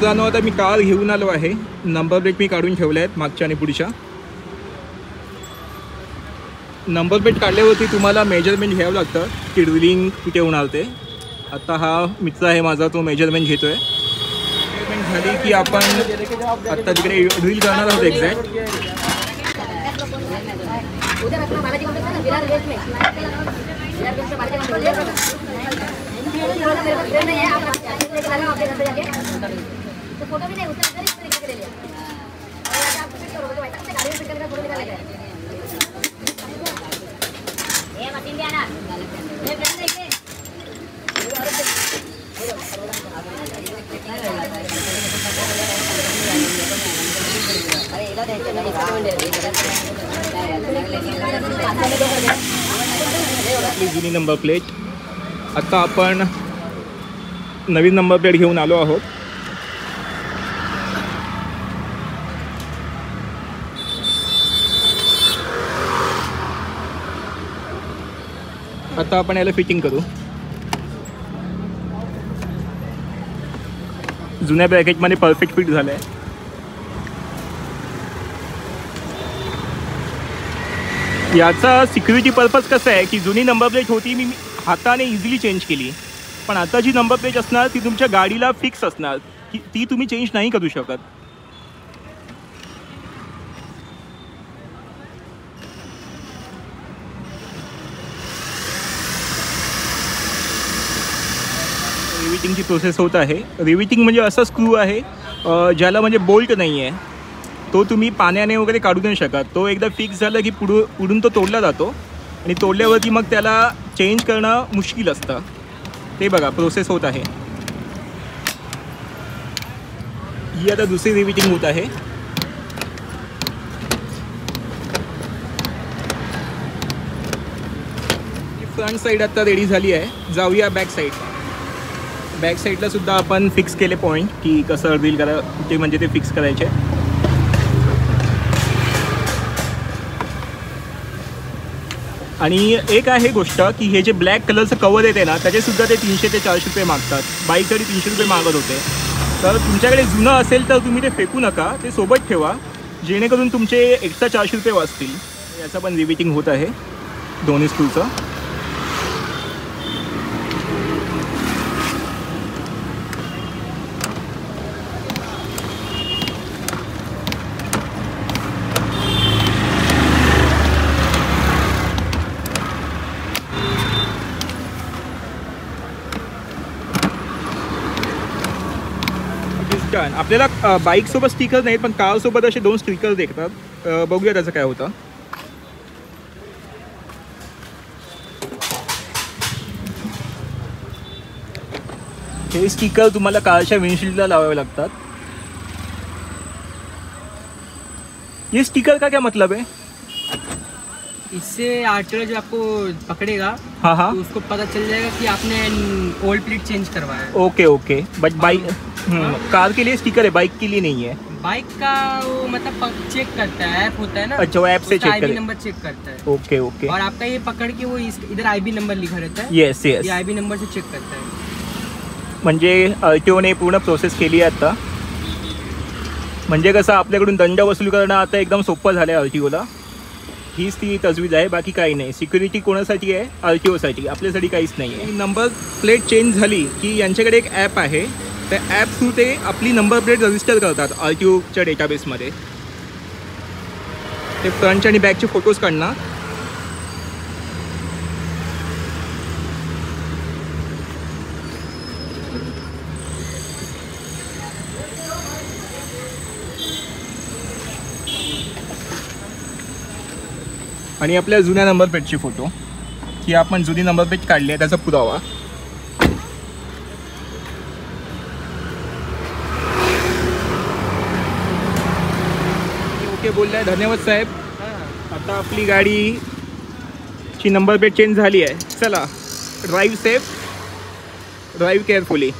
मित्रांनो आता मी कार घेऊन आलो आहे. नंबर प्लेट मी काढून ठेवले आहेत मागच्या आणि पुढच्या. नंबर प्लेट काढल्यावरती तुम्हाला मेजरमेंट घ्यावं लागतं की ड्रिलिंग कुठे होणार ते. आता हा मित्र आहे माझा, तो मेजरमेंट घेतो आहे. मेजरमेंट झाली की आपण आत्ता तिकडे ड्रिल करणार आहोत एक्झॅक्ट. जुनी नंबर प्लेट. आता आपण नवीन नंबर प्लेट घेऊन आलो आहोत. आता आपण याला फिटिंग करू. जुन्या ब्रॅकेटमध्ये परफेक्ट फिट झालं आहे. याचा सिक्युरिटी पर्पज कसं आहे की जुनी नंबर प्लेट होती मी हाताने इझिली चेंज केली, पण आता जी नंबर प्लेट असणार ती तुमच्या गाडीला फिक्स असणार, की ती तुम्ही चेंज नाही करू शकत. रिविटिंगची प्रोसेस होत आहे. रिविटिंग म्हणजे असा स्क्रू आहे ज्याला म्हणजे बोल्ट नाही आहे, तो तुम्ही पाण्याने वगैरे काढू नाही शकत. तो एकदा फिक्स झाला की पुढून तो तोडला जातो आणि तोडल्यावरती मग त्याला चेंज करणं मुश्किल असतं. ते बघा प्रोसेस होत आहे. ही आता दुसरी रिविटिंग होत आहे. फ्रंट साईड आता रेडी झाली आहे. जाऊया बॅक साईड. बॅक साईडला सुद्धा आपण फिक्स केले पॉईंट की कसं ड्रिल करा कुठे म्हणजे ते फिक्स करायचे. आणि एक आहे गोष्ट की हे जे ब्लॅक कलरचं कवर येते ना त्याचेसुद्धा ते 300 ते 400 रुपये मागतात. बाईकसाठी 300 रुपये मागत होते. तर तुमच्याकडे जुनं असेल तर तुम्ही ते फेकू नका, ते सोबत ठेवा जेणेकरून तुमचे एक्स्ट्रा 400 रुपये वाचतील. याचा पण रिविटिंग होत आहे दोन्ही स्क्रूचं. आपल्याला बाईकसोबत स्टिकर नाहीत पण कारसोबत असे 2 स्टिकर देतात. बघूया त्याचं काय होतं. हे स्टिकर तुम्हाला कारच्या विंडशील्डला लावावे लागतात. ये स्टिकर का क्या मतलब है? इससे आर्टिलर जो आपको पकड़ेगा हाँ तो उसको पता चल जाएगा कि आपने ओल्ड प्लेट चेंज करवाया है. Okay okay. But bike car के लिए स्टिकर है, बाइक के लिए नहीं है. बाइक का वो मतलब चेक करता है, ऐप होता है ना. अच्छा, वो ऐप से चेक आईबी नंबर चेक करता है. Okay okay. और आपका ये पकड़ के वो इधर आईबी नंबर लिखा रहता है. Yes yes. ये आईबी नंबर से चेक करता है. म्हणजे आरटीओने पूर्ण प्रोसेस केली आहे आता. म्हणजे कसं आपल्याकडून दंड वसूल करणं आता एकदम सोपं झालं आहे आरटीओला. हीच ती तजवीज आहे, बाकी काही नाही. सिक्युरिटी कोणासाठी आहे? आरटीओसाठी, आपल्यासाठी काहीच नाही आहे. नंबर प्लेट चेंज झाली की यांच्याकडे एक ॲप आहे. त्या ॲप थ्रू ते आपली नंबर प्लेट रजिस्टर करतात आरटीओच्या डेटाबेसमध्ये. ते फ्रंटचे आणि बॅकचे फोटोज काढणार. आणि आपल्या जुन्या नंबर प्लेटचे फोटो की आपण जुनी नंबर प्लेट काढली आहे त्याचा पुरावा. ओके बोललाय, धन्यवाद साहेब. आता आपली गाडीची नंबर प्लेट चेंज झाली आहे. चला, ड्राईव्ह सेफ, ड्राईव्ह केअरफुली.